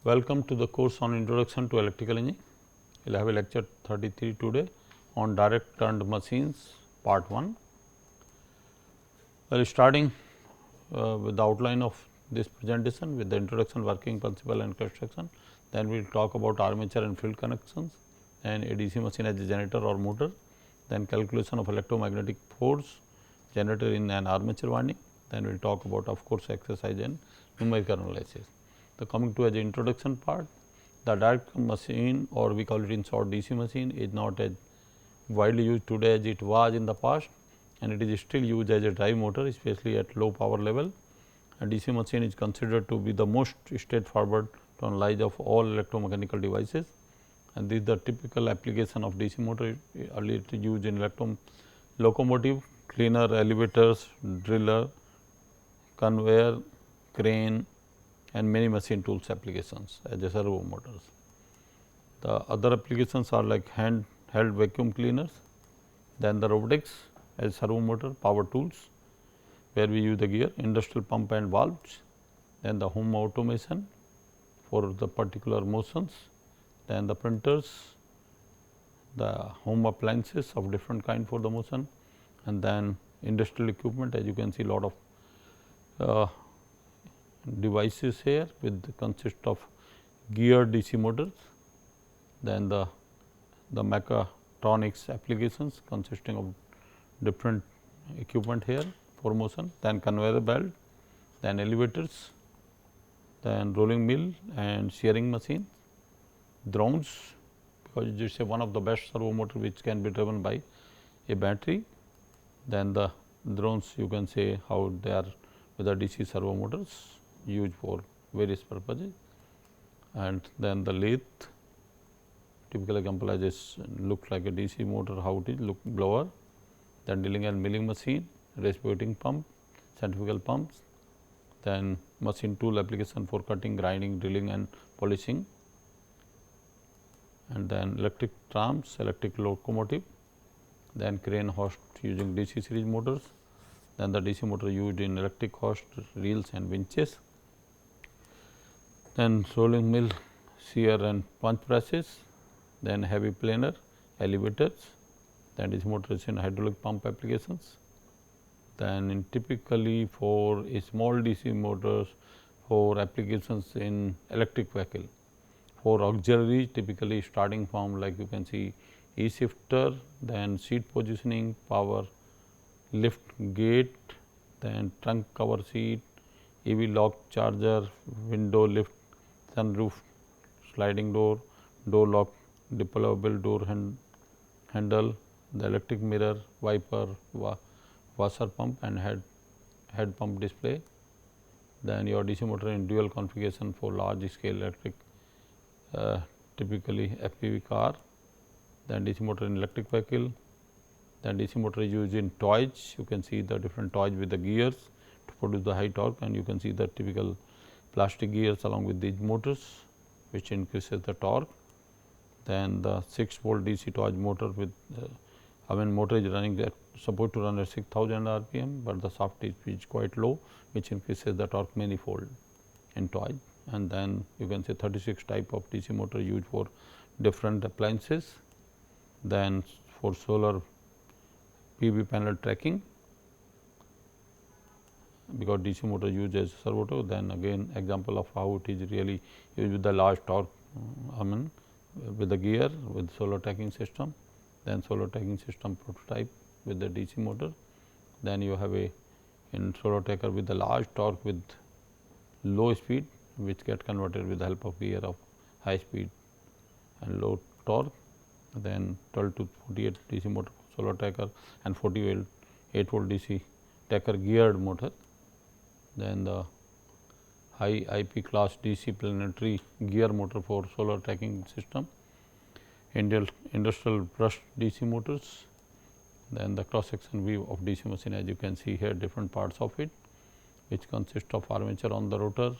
Welcome to the course on Introduction to Electrical Engineering. We will have a lecture 33 today on direct current machines part 1. Well, starting with the outline of this presentation with the introduction, working principle and construction. Then we will talk about armature and field connections and a DC machine as a generator or motor. Then calculation of electromagnetic force generated in an armature winding. Then we will talk about of course exercise and numerical analysis. The coming to as the introduction part, the direct machine or we call it in short DC machine is not as widely used today as it was in the past, and it is still used as a drive motor especially at low power level. A DC machine is considered to be the most straightforward to analyze of all electromechanical devices, and this is the typical application of DC motor. Earlier it is used in locomotive, cleaner, elevators, driller, conveyor, crane and many machine tools applications as a servo motors. The other applications are like handheld vacuum cleaners, then the robotics as servo motor, power tools where we use the gear, industrial pump and valves, then the home automation for the particular motions, then the printers, the home appliances of different kind for the motion, and then industrial equipment. As you can see, lot of devices here with consist of geared DC motors, then the mechatronics applications consisting of different equipment here for motion, then conveyor belt, then elevators, then rolling mill and shearing machine, drones because it is one of the best servo motor which can be driven by a battery. Then the drones you can say how they are with the DC servo motors used for various purposes, and then the lathe, typical example as this looks like a DC motor, how it is look blower, then drilling and milling machine, reciprocating pump, centrifugal pumps, then machine tool application for cutting, grinding, drilling and polishing, and then electric trams, electric locomotive, then crane hoist using DC series motors, then the DC motor used in electric hoist, reels and winches, then rolling mill, shear and punch presses, then heavy planer, elevators, then DC motors in hydraulic pump applications, then in typically for a small DC motors for applications in electric vehicle, for auxiliary typically starting from like you can see e-shifter, then seat positioning, power lift gate, then trunk cover seat, EV lock charger, window lift, sunroof, sliding door, door lock, deployable door handle, the electric mirror, wiper, washer pump and head pump display. Then your DC motor in dual configuration for large scale electric typically FPV car, then DC motor in electric vehicle, then DC motor is used in toys. You can see the different toys with the gears to produce the high torque, and you can see the typical plastic gears along with these motors which increases the torque. Then the 6-volt DC toy motor with motor is running there supposed to run at 6000 rpm, but the shaft is quite low which increases the torque manifold in toy. And then you can say 36 type of DC motor used for different appliances, then for solar PV panel tracking because DC motor used as servo motor. Then again example of how it is really used with the large torque with the gear with solar tracking system, then solar tracking system prototype with the DC motor. Then you have a in solar tracker with the large torque with low speed which get converted with the help of gear of high speed and low torque. Then 12 to 48 DC motor solar tracker and 48 volt DC tracker geared motor. Then the high IP class DC planetary gear motor for solar tracking system, industrial brushed DC motors, then the cross section view of DC machine. As you can see here different parts of it which consist of armature on the rotor,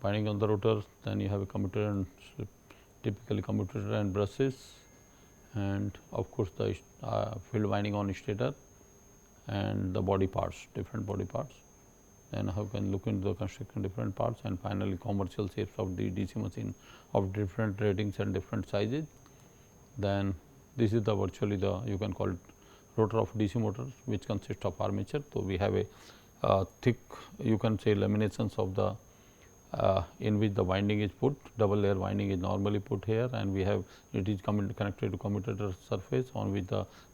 winding on the rotor, then you have a commutator and typically commutator and brushes, and of course the field winding on stator and the body parts, different body parts. then how can look into the construction different parts, and finally commercial shapes of the DC machine of different ratings and different sizes. Then this is the virtually the you can call it rotor of DC motor, which consists of armature. So, we have a thick you can say laminations of the in which the winding is put, double layer winding is normally put here, and we have it is connected to commutator surface on which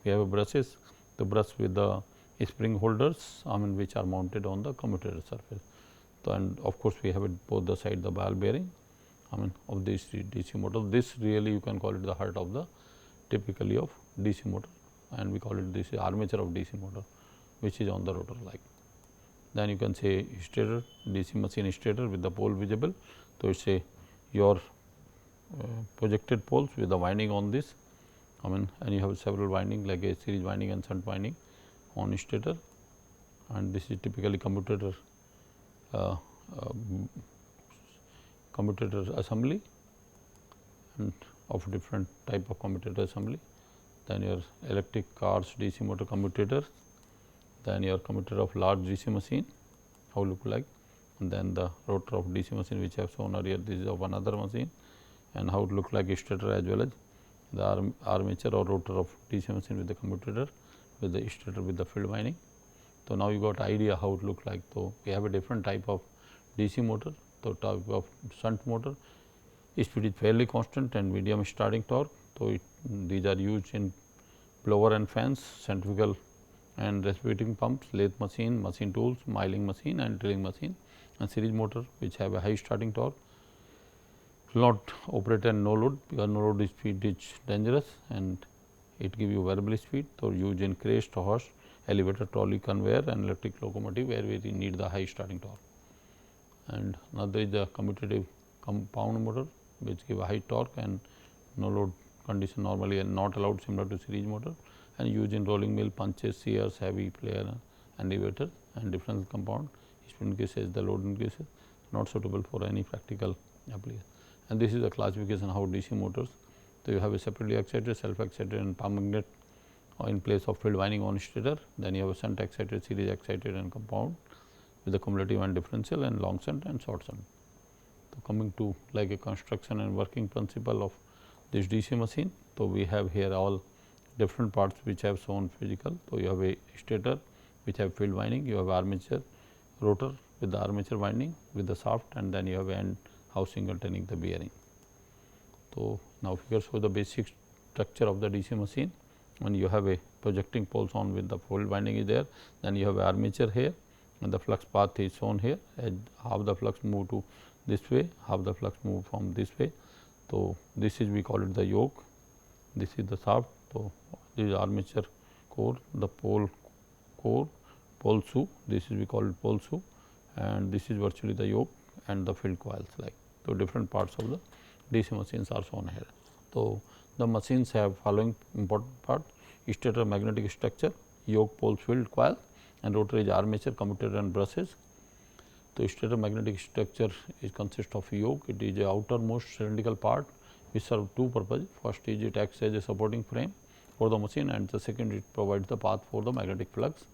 we have a brushes, the brush with the spring holders which are mounted on the commutator surface. So, and of course, we have it both the side the ball bearing of this DC motor. This really you can call it the heart of the typically of DC motor, and we call it this armature of DC motor, which is on the rotor like. Then you can say stator, DC machine stator with the pole visible. So, it is a your projected poles with the winding on this and you have several winding like a series winding and shunt winding on stator, and this is typically commutator assembly and of different type of commutator assembly. Then your electric cars DC motor commutator, then your commutator of large DC machine how look like, and then the rotor of DC machine which I have shown earlier, this is of another machine, and how it look like stator as well as the armature or rotor of DC machine with the commutator with the stator with the field winding. So, now you got idea how it look like. So, we have a different type of DC motor. So, type of shunt motor speed is fairly constant and medium starting torque. So, these are used in blower and fans, centrifugal and reciprocating pumps, lathe machine, machine tools, milling machine and drilling machine, and series motor which have a high starting torque. Will not operate at no load because no load speed is dangerous and it give you variable speed. So, used in crest, horse, elevator, trolley, conveyor and electric locomotive where we need the high starting torque. And another is the commutative compound motor which give a high torque and no load condition normally and not allowed similar to series motor, and used in rolling mill, punches, shears, heavy player and elevator and differential compound. Speed increases, the load increases, not suitable for any practical application. And this is the classification how DC motors. So, you have a separately excited, self excited and palm magnet in place of field winding on stator. Then you have a shunt excited, series excited and compound with the cumulative and differential and long shunt and short shunt. So, coming to like a construction and working principle of this DC machine. So, we have here all different parts which have shown physical. So, you have a stator which have field winding, you have armature rotor with the armature winding with the shaft, and then you have end housing containing the bearing. So, now figure show the basic structure of the DC machine, and you have a projecting poles on with the field winding is there, then you have a armature here and the flux path is shown here as half the flux move to this way, half the flux move from this way. So, this is we call it the yoke, this is the shaft. So, this is armature core, the pole core, pole shoe, this is we call it pole shoe, and this is virtually the yoke and the field coils like. So, different parts of the DC machines are shown here. So, the machines have following important part: stator magnetic structure, yoke, poles, field coil, and rotor is armature, commutator and brushes. So, stator magnetic structure is consist of yoke. It is a outermost cylindrical part which serve two purposes. First is it acts as a supporting frame for the machine, and the second it provides the path for the magnetic flux.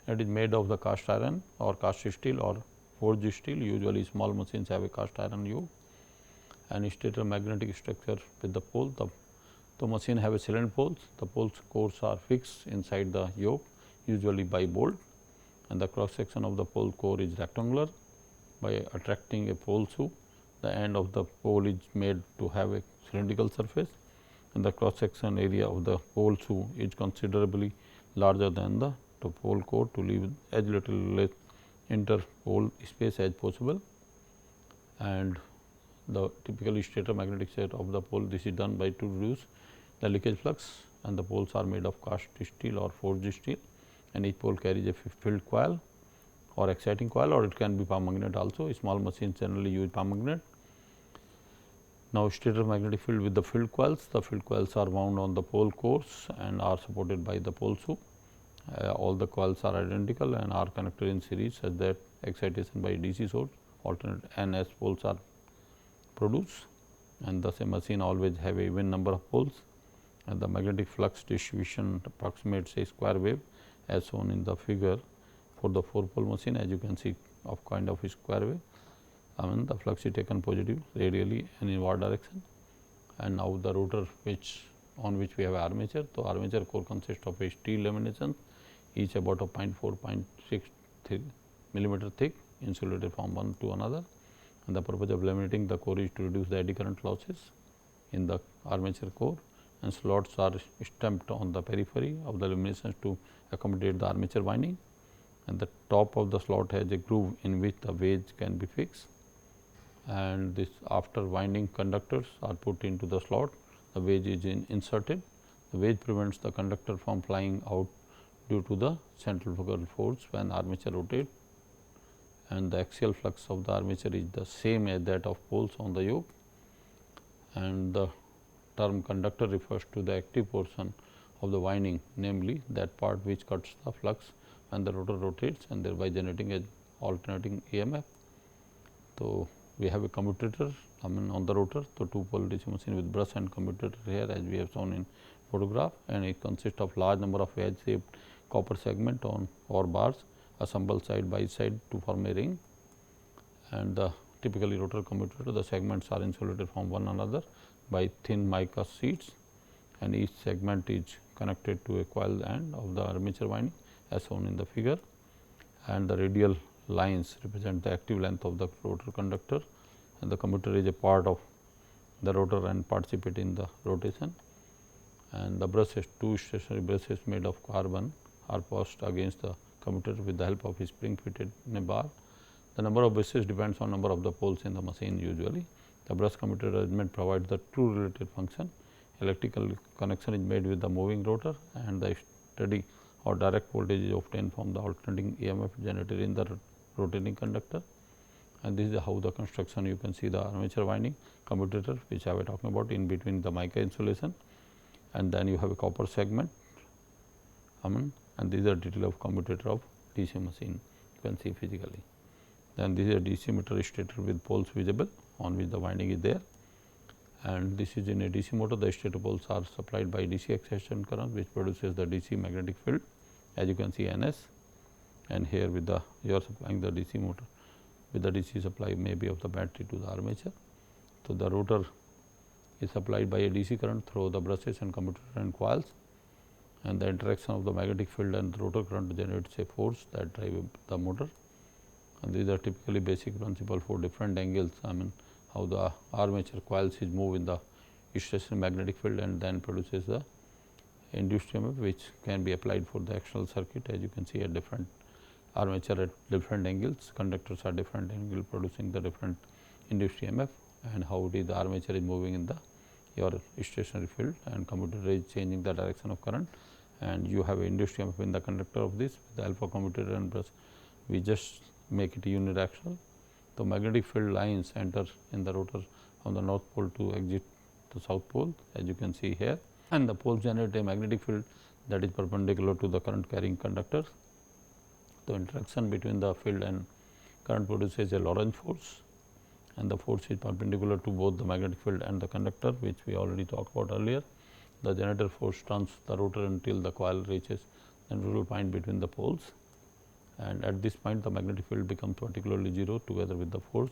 It is made of the cast iron or cast steel or forged steel. Usually small machines have a cast iron yoke, and stator magnetic structure with the pole. The machine have a cylinder poles. The poles cores are fixed inside the yoke, usually by bolt, and the cross section of the pole core is rectangular. By attracting a pole shoe, the end of the pole is made to have a cylindrical surface, and the cross section area of the pole shoe is considerably larger than the pole core to leave as little less interpole space as possible. And the typical stator magnetic set of the pole, this is done by to reduce the leakage flux, and the poles are made of cast steel or forged steel, and each pole carries a field coil or exciting coil, or it can be palm magnet also. Small machines generally use palm magnet. Now, stator magnetic field with the field coils are wound on the pole cores and are supported by the pole shoe. All the coils are identical and are connected in series such that excitation by DC source alternate NS poles are produced, and thus a machine always have a even number of poles, and the magnetic flux distribution approximates a square wave as shown in the figure for the 4-pole machine, as you can see, of kind of a square wave. The flux is taken positive radially and in y direction, and now the rotor on which we have armature. So, armature core consists of a steel laminations, each about a 0.4-0.6 millimeter thick, insulated from one to another, and the purpose of laminating the core is to reduce the eddy current losses in the armature core, and slots are stamped on the periphery of the laminations to accommodate the armature winding, and the top of the slot has a groove in which the wedge can be fixed, and this after winding conductors are put into the slot, the wedge is inserted. The wedge prevents the conductor from flying out due to the centrifugal force when armature rotates, and the axial flux of the armature is the same as that of poles on the yoke, and the term conductor refers to the active portion of the winding, namely that part which cuts the flux when the rotor rotates and thereby generating an alternating EMF. So, we have a commutator on the rotor. So, 2-pole DC machine with brush and commutator here, as we have shown in photograph, and it consists of large number of wedge shaped copper segment on or bars assembled side by side to form a ring, and the typically rotor commutator, the segments are insulated from one another by thin mica sheets, and each segment is connected to a coil end of the armature winding as shown in the figure, and the radial lines represent the active length of the rotor conductor, and the commutator is a part of the rotor and participate in the rotation, and the brushes, 2 stationary brushes made of carbon are passed against the commutator with the help of a spring fitted in a bar. The number of brushes depends on number of the poles in the machine usually. The brush commutator arrangement provides the true related function. Electrical connection is made with the moving rotor, and the steady or direct voltage is obtained from the alternating EMF generated in the rotating conductor, and this is how the construction. You can see the armature winding commutator, which I was talking about, in between the mica insulation, and then you have a copper segment, and these are detail of commutator of DC machine, you can see physically. Then this is a DC motor stator with poles visible on which the winding is there, and this is in a DC motor. The stator poles are supplied by DC excitation current, which produces the DC magnetic field, as you can see NS, and here with the you are supplying the DC motor with the DC supply maybe of the battery to the armature. So, the rotor is supplied by a DC current through the brushes and commutator and coils, and the interaction of the magnetic field and the rotor current generates a force that drives the motor, and these are typically basic principle for different angles. How the armature coils is moved in the stationary magnetic field and then produces the induced EMF, which can be applied for the external circuit. As you can see, at different armature at different angles, conductors are different angle producing the different induced EMF, and how it is the armature is moving in the your stationary field, and commutator is changing the direction of current, and you have induced EMF in the conductor of this with the alpha commutator and brush. We just make it unidirectional. The magnetic field lines enter in the rotor from the north pole to exit the south pole, as you can see here, and the poles generate a magnetic field that is perpendicular to the current carrying conductors. The interaction between the field and current produces a Lorentz force, and the force is perpendicular to both the magnetic field and the conductor, which we already talked about earlier. The generator force turns the rotor until the coil reaches the neutral point between the poles, and at this point the magnetic field becomes particularly 0 together with the force.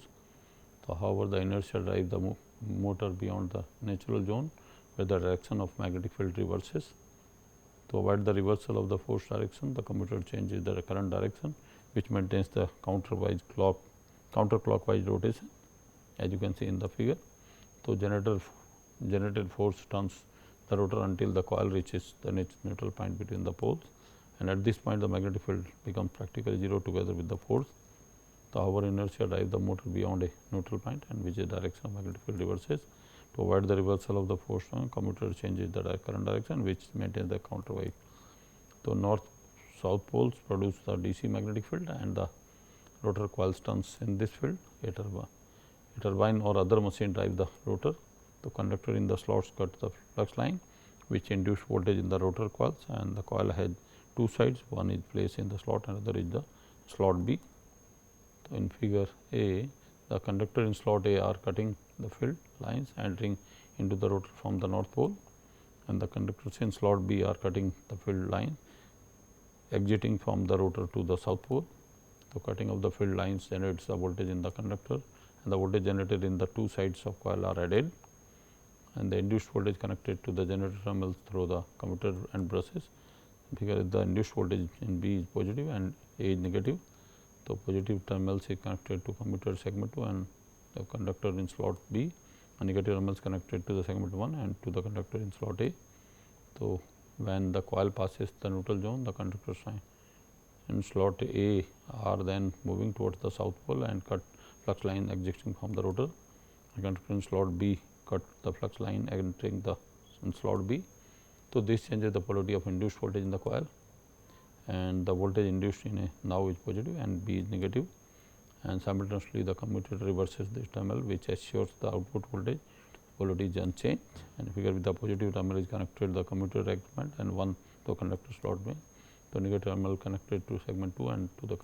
So, however, the inertia drives the motor beyond the natural zone where the direction of magnetic field reverses. To avoid the reversal of the force direction, the commutator changes the current direction, which maintains the counterclockwise rotation, as you can see in the figure. So, generated force turns the rotor until the coil reaches the neutral point between the poles, and at this point the magnetic field becomes practically 0 together with the force. However, inertia drives the motor beyond a neutral point, and which is direction of magnetic field reverses. To avoid the reversal of the force, commutator changes the current direction, which maintains the counterclockwise. So, north south poles produce the DC magnetic field, and the rotor coils turns in this field. A turbine or other machine drive the rotor. The conductor in the slots cut the flux line, which induce voltage in the rotor coils, and the coil has two sides, one is placed in the slot, another is the slot B. So, in figure A, the conductor in slot A are cutting the field lines entering into the rotor from the north pole, and the conductors in slot B are cutting the field line exiting from the rotor to the south pole. So, cutting of the field lines generates the voltage in the conductor, and the voltage generated in the two sides of coil are added, and the induced voltage connected to the generator terminals through the commutator and brushes, because the induced voltage in B is positive and A is negative. So, positive terminals is connected to commutator segment 2 and the conductor in slot B, and negative terminals connected to the segment 1 and to the conductor in slot A. So, when the coil passes the neutral zone, the conductors in slot A are then moving towards the south pole and cut flux line exiting from the rotor. The conductor in slot B cut the flux line entering the in slot B. So, this changes the polarity of induced voltage in the coil, and the voltage induced in A now is positive and B is negative, and simultaneously the commutator reverses this terminal, which assures the output voltage polarity is unchanged, and figure with the positive terminal is connected to the commutator segment and one to conductor slot B. So, negative terminal connected to segment 2 and to the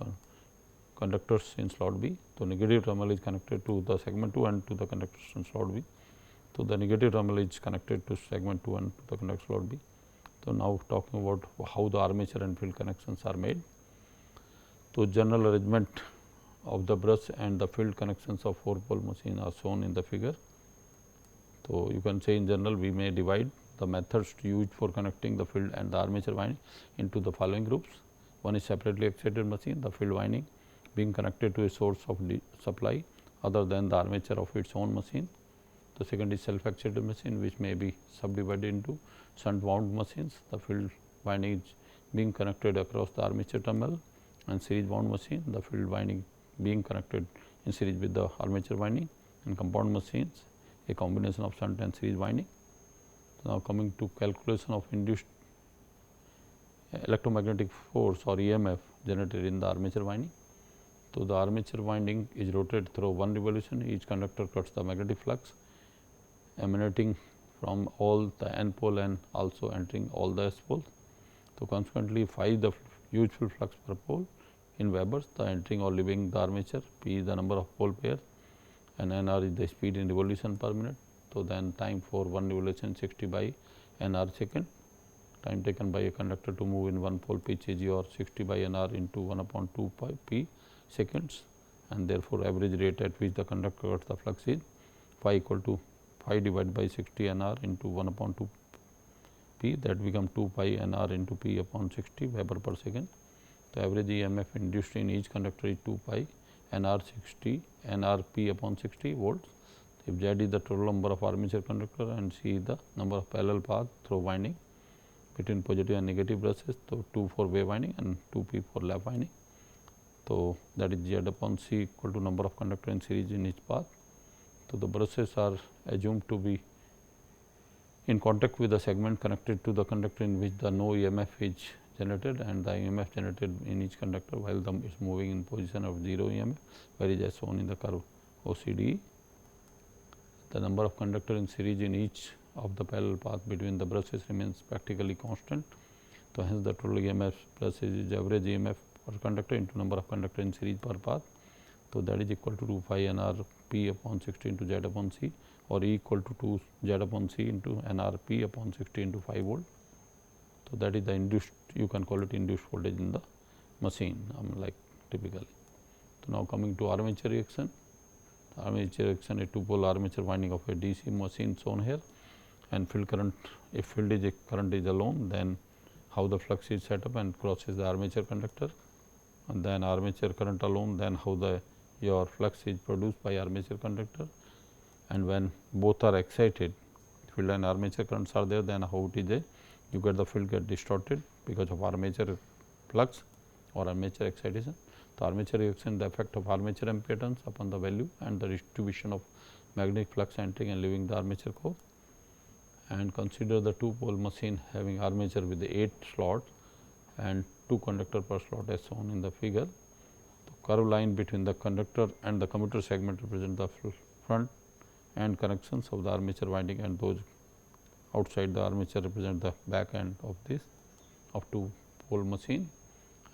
conductors in slot B. So, negative terminal is connected to the segment 2 and to the conductors in slot B. So, the negative terminal is connected to segment 2 and to the conductor slot B. So, now talking about how the armature and field connections are made. So, general arrangement of the brush and the field connections of 4-pole machine are shown in the figure. So, you can say in general we may divide the methods used for connecting the field and the armature winding into the following groups. One is separately excited machine, the field winding being connected to a source of supply other than the armature of its own machine. The second is self excited machine, which may be subdivided into shunt wound machines. The field winding is being connected across the armature terminal, and series wound machine, the field winding being connected in series with the armature winding, and compound machines, a combination of shunt and series winding. Now, coming to calculation of induced electromagnetic force or EMF generated in the armature winding. So, the armature winding is rotated through one revolution. Each conductor cuts the magnetic flux emanating from all the N pole and also entering all the S poles. So, consequently, phi is the useful flux per pole in Webers, the entering or leaving the armature, P is the number of pole pairs, and Nr is the speed in revolution per minute. So, then time for one revolution 60 by Nr second, time taken by a conductor to move in one pole pitch Ag or 60 by Nr into 1 upon 2 pi P seconds, and therefore, average rate at which the conductor cuts the flux is phi equal to phi divided by 60 Nr into 1 upon 2 P, that become 2 pi Nr into P upon 60 Weber per second. The average EMF induced in each conductor is 2 pi Nr 60 Nr P upon 60 volts. If Z is the total number of armature conductor and C is the number of parallel paths through winding between positive and negative brushes. So, 2 for wave winding and 2 P for lap winding. So, that is Z upon C equal to number of conductor in series in each path. So, the brushes are assumed to be in contact with the segment connected to the conductor in which the no EMF is generated, and the EMF generated in each conductor while the is moving in position of 0 EMF, where is as shown in the curve OCD. The number of conductor in series in each of the parallel path between the brushes remains practically constant. So, hence the total EMF brushes is average EMF per conductor into number of conductor in series per path. So, that is equal to 2 pi Nr P upon 60 into Z upon C, or E equal to 2 Z upon C into Nr P upon 60 into 5 volt. So, that is the induced, you can call it induced voltage in the machine like typically. So, now coming to armature reaction. Armature reaction, a 2-pole armature winding of a DC machine shown here, and field current, if field is a current is alone, then how the flux is set up and crosses the armature conductor, and then armature current alone, then how the your flux is produced by armature conductor, and when both are excited, field and armature currents are there, then how it is a you get the field get distorted because of armature flux or armature excitation. The armature reaction, the effect of armature impedance upon the value and the distribution of magnetic flux entering and leaving the armature core. And consider the 2-pole machine having armature with the 8 slots and 2 conductor per slot as shown in the figure. The curved line between the conductor and the commutator segment represent the front end connections of the armature winding, and those outside the armature represent the back end of this of 2-pole machine,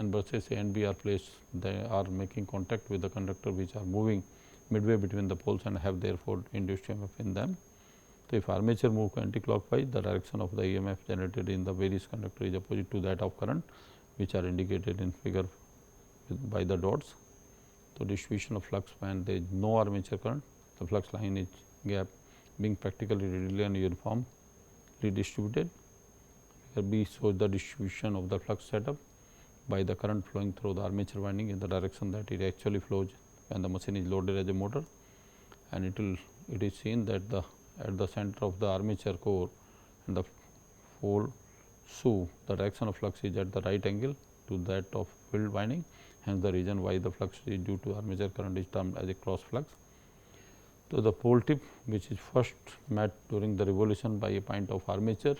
and brushes A and B are placed, they are making contact with the conductor which are moving midway between the poles and have therefore induced EMF in them. So, if armature move anticlockwise, the direction of the EMF generated in the various conductor is opposite to that of current which are indicated in figure by the dots. So, distribution of flux when there is no armature current, the flux line is gap being practically readily and uniformly distributed. Figure B shows the distribution of the flux setup by the current flowing through the armature winding in the direction that it actually flows when the machine is loaded as a motor, and it is seen that at the center of the armature core and the pole shoe, the direction of flux is at the right angle to that of field winding. Hence, the reason why the flux is due to armature current is termed as a cross flux. So, the pole tip which is first met during the revolution by a point of armature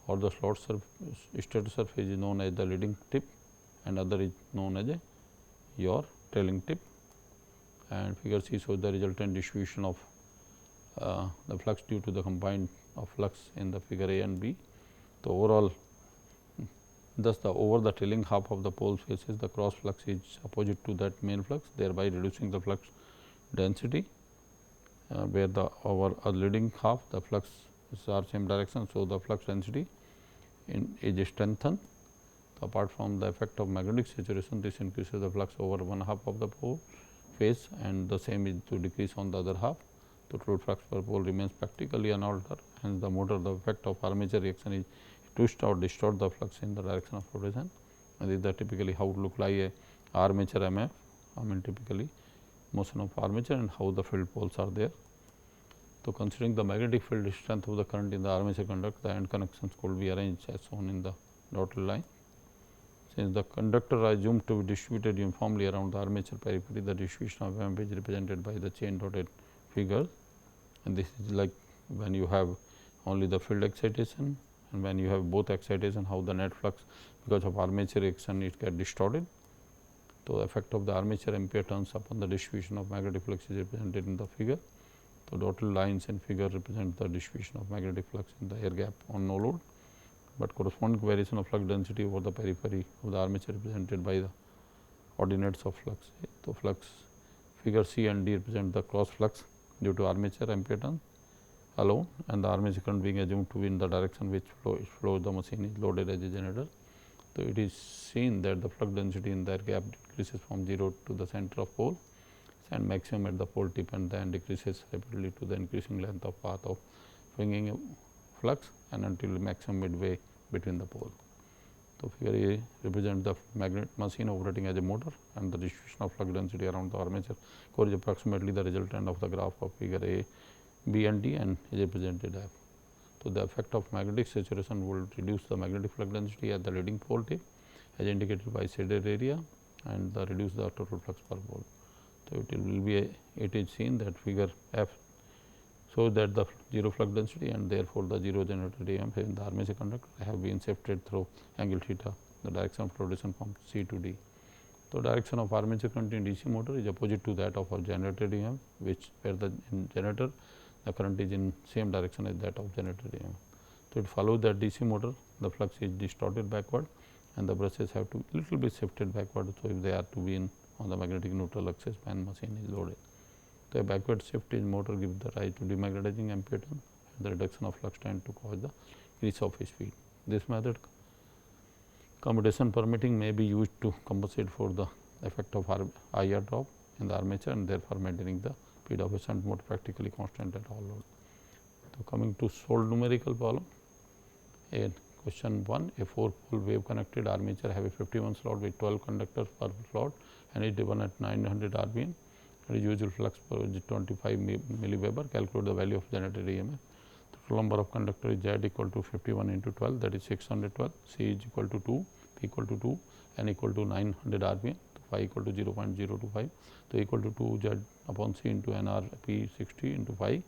or the slot stator surface is known as the leading tip, and other is known as your trailing tip. And figure C shows the resultant distribution of the flux due to the combined of flux in the figure A and B. So, overall, thus the over the trailing half of the pole faces the cross flux is opposite to that main flux, thereby reducing the flux density, where the over a leading half the flux are same direction. So, the flux density is strengthened. So, apart from the effect of magnetic saturation, this increases the flux over one half of the pole face, and the same is to decrease on the other half. The total flux per pole remains practically unaltered. Hence, the motor, the effect of armature reaction is twist or distort the flux in the direction of rotation, and this is typically how it look like a armature MF, typically motion of armature and how the field poles are there. So, considering the magnetic field strength of the current in the armature conductor, the end connections could be arranged as shown in the dotted line. Since the conductor are assumed to be distributed uniformly around the armature periphery, the distribution of EMF is represented by the chain dotted figure, and this is like when you have only the field excitation, and when you have both excitation, how the net flux because of armature reaction it get distorted. So, the effect of the armature ampere turns upon the distribution of magnetic flux is represented in the figure. So, dotted lines in figure represent the distribution of magnetic flux in the air gap on no load, but corresponding variation of flux density over the periphery of the armature represented by the ordinates of flux. So, flux figure C and D represent the cross flux due to armature ampere turn alone, and the armature current being assumed to be in the direction which flows the machine is loaded as a generator. So, it is seen that the flux density in that gap decreases from 0 to the center of pole and maximum at the pole tip, and then decreases rapidly to the increasing length of path of bringing a flux and until maximum midway between the pole. So, figure A represents the magnet machine operating as a motor, and the distribution of flux density around the armature core is approximately the resultant of the graph of figure A, B and D, and is represented F. So, the effect of magnetic saturation will reduce the magnetic flux density at the leading pole tip as indicated by shaded area, and reduce the total flux per pole. So, it is seen that figure F shows that the 0 flux density, and therefore, the 0 generated EMF in the armature conductor have been shifted through angle theta the direction of rotation from C to D. So, direction of armature current in DC motor is opposite to that of a generated EMF, which where the generator the current is in same direction as that of generated EMF. So, it follows that DC motor the flux is distorted backward, and the brushes have to little bit shifted backward. So, if they are to be in on the magnetic neutral axis when machine is loaded. So, a backward shift in motor gives the rise to demagnetizing ampere turn, and the reduction of flux tend to cause the increase of speed. This method commutation permitting may be used to compensate for the effect of IR drop in the armature, and therefore, maintaining the speed of a shunt motor practically constant at all load. So, coming to solved numerical problem. In question 1, a 4-pole wave connected armature have a 51 slot with 12 conductors per slot and is driven at 900 RPM. And usual flux per is 25 milliweber. Calculate the value of generated EMF. The total number of conductors is Z equal to 51 into 12, that is 612. C is equal to 2, P equal to 2, N equal to 900 RPM. So, phi equal to 0.025. So, equal to 2 Z upon C into NR P 60 into 5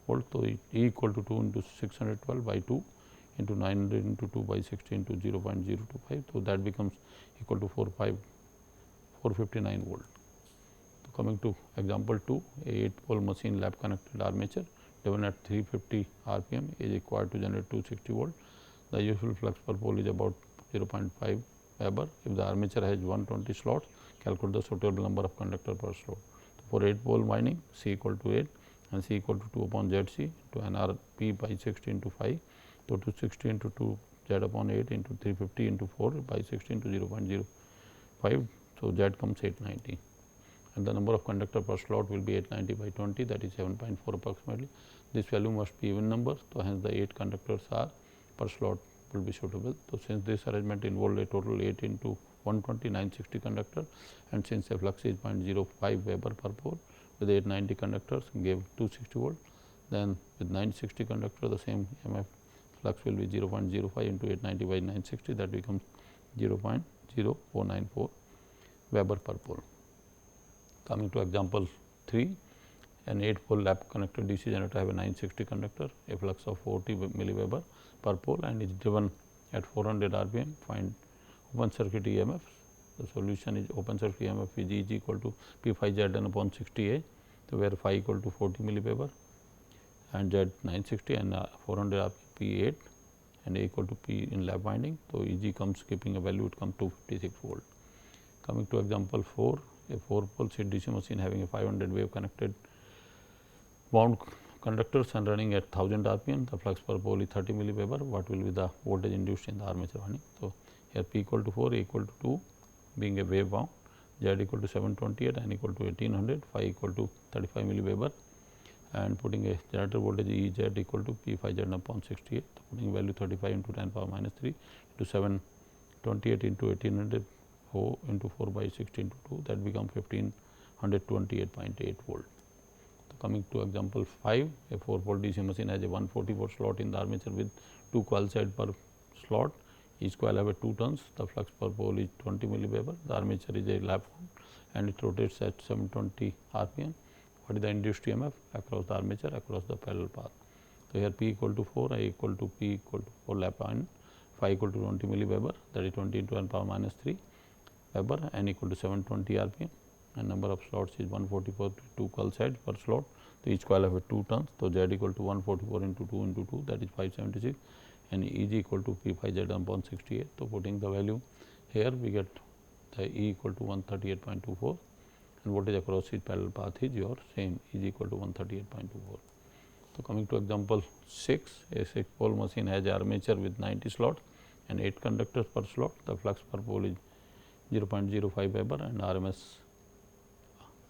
volt. So, E equal to 2 into 612 by 2 into 900 into 2 by 60 into 0.025. So, that becomes equal to 459 volt. So, coming to example 2, a 8-pole machine lap connected armature driven at 350 RPM is required to generate 260 volt. The usual flux per pole is about 0.5 Weber. If the armature has 120 slots, calculate the suitable number of conductor per slot. So, for 8-pole winding, C equal to 8 and C equal to 2 upon ZC to NR P by 60 into 5. So, 260 into 2 Z upon 8 into 350 into 4 by 16 to 0.05. So, Z comes 890 and the number of conductor per slot will be 890 by 20, that is 7.4 approximately. This value must be even number. So, hence the 8 conductors are per slot will be suitable. So, since this arrangement involved a total 8 into 120 960 conductor and since the flux is 0.05 Weber per pole with 890 conductors gave 260 volt, then with 960 conductor the same EMF flux will be 0.05 into 890 by 960, that becomes 0.0494 Weber per pole. Coming to example 3, an 8 pole lap connected DC generator have a 960 conductor, a flux of 40 milliweber per pole and is driven at 400 rpm. Find open circuit EMF. The solution is open circuit EMF is E equal to P phi Zn upon 60A. So, where phi equal to 40 milliweber and Z 960 and 400 rpm P 8 and A equal to P in lap winding. So, Eg comes keeping a value, it comes 256 volt. Coming to example 4, a 4 pole seat DC machine having a 500 wave connected wound conductors and running at 1000 rpm. The flux per pole is 30 milliweber. What will be the voltage induced in the armature winding? So, here P equal to 4, A equal to 2 being a wave wound, Z equal to 728, N equal to 1800, phi equal to 35 milliweber and putting a generator voltage E Z equal to P phi Z upon 68. So, putting value 35 into 10 power minus 3 into 728 into 1800 4 into 4 by 16 to 2, that becomes 1528.8 volt. So, coming to example 5, a 4 pole DC machine has a 140 volt slot in the armature with 2 coil side per slot. Each coil have a 2 turns. The flux per pole is 20 milliweber. The armature is a lap wound and it rotates at 720 rpm. What is the induced EMF across the armature across the parallel path? So, here P equal to 4, I equal to P equal to 4 lap wind, phi equal to 20 milliweber, that is 20 into 10 power minus 3 Weber, N equal to 720 rpm and number of slots is 144 to 2 coil sides per slot. So, each coil have a 2 turns. So, Z equal to 144 into 2 into 2, that is 576 and E g equal to P phi Z upon 68. So, putting the value here we get the E equal to 138.24 and voltage across each parallel path is your same E is equal to 138.24. So, coming to example 6, a 6 pole machine has a armature with 90 slots and 8 conductors per slot. The flux per pole is 0.05 Weber and RMS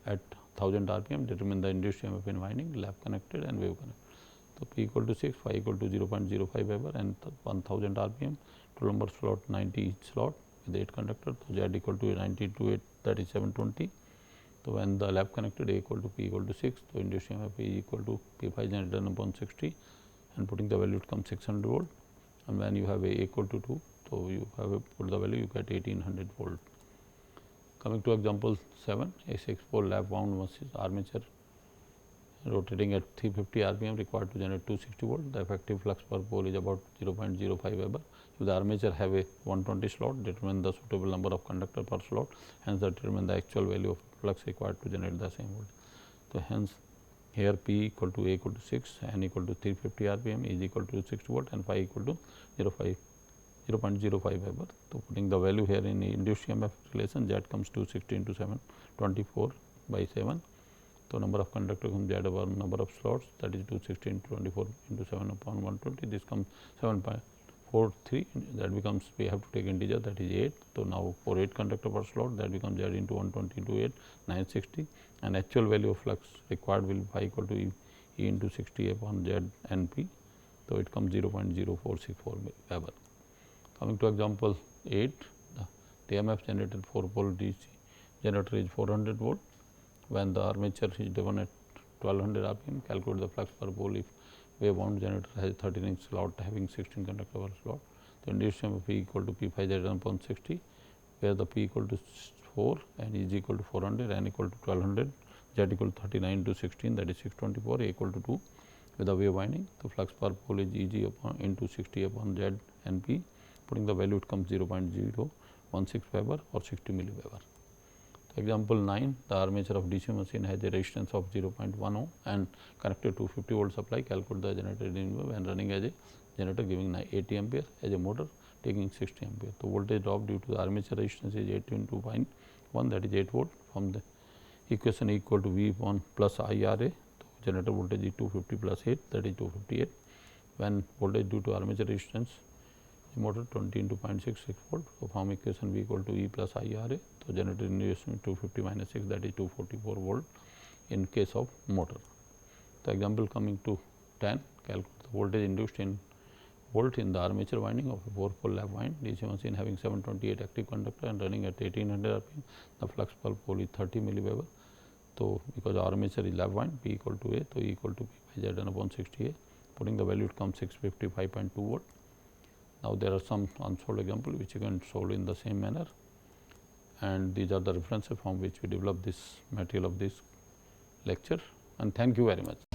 at 1000 rpm. Determine the induced EMF in winding, lap connected and wave connected. So, P equal to 6, phi equal to 0.05 Weber and 1000 rpm, total number slot 90 each slot with 8 conductors. So, Z equal to 90 into 8, that is 720. So, when the lap connected A equal to P equal to 6, so induced EMF is equal to P phi Z upon 60 and putting the value it comes 600 volt and when you have A equal to 2, so you have put the value you get 1800 volt. Coming to example 7, a 6 pole lap wound machine armature rotating at 350 rpm required to generate 260 volt. The effective flux per pole is about 0.05 Weber. If the armature have a 120 slot, determine the suitable number of conductor per slot, hence determine the actual value of flux required to generate the same voltage. So, hence here P equal to A equal to 6, N equal to 350 rpm, is equal to 60 volt and phi equal to 0.05 Weber. So, putting the value here in the induced EMF relation, Z comes to 60 into 7, 24 by 7. So, number of conductors comes Z over number of slots, that is 260 into 24 into 7 upon 120. This comes 7.43, that becomes we have to take integer, that is 8. So, now for 8 conductor per slot, that becomes Z into 120 into 8, 960 and actual value of flux required will be phi equal to E into 60 upon Z N P. So, it comes 0.0464 Weber. Coming to example 8, the EMF generated 4 pole DC generator is 400 volt. When the armature is driven at 1200 rpm, calculate the flux per pole if wave wound generator has 13 inch slot having 16 conductor per slot. The induced EMF P equal to P phi Z upon 60, where the P equal to 4 and is equal to 400, N equal to 1200, Z equal to 39 to 16, that is 624, A equal to 2 with the wave winding. The flux per pole is E g upon into 60 upon Z N P. Putting the value it comes 0.016 Weber or 60 milliweber. So, example 9, the armature of DC machine has a resistance of 0.10 ohm and connected to 50 volt supply. Calculate the generated EMF when running as a generator giving 80 ampere, as a motor taking 60 ampere. The voltage drop due to the armature resistance is 8 into 0.1, that is 8 volt. From the equation equal to V upon plus IRA, so generator voltage is 250 plus 8, that is 258. When voltage due to armature resistance the motor 20 into 0.66 volt. So, from equation V equal to E plus IRA. So, generator induced 250 minus 6, that is 244 volt in case of motor. The example coming to 10, calculate the voltage induced in volt in the armature winding of a 4-pole lap wind DC machine having 728 active conductor and running at 1800 rpm. The flux per pole is 30 milliweber. So, because armature is lap wind, P equal to A, so E equal to P by Z n upon 60A. Putting the value, it comes 655.2 volt. Now, there are some unsolved example which you can solve in the same manner, and these are the references from which we develop this material of this lecture, and thank you very much.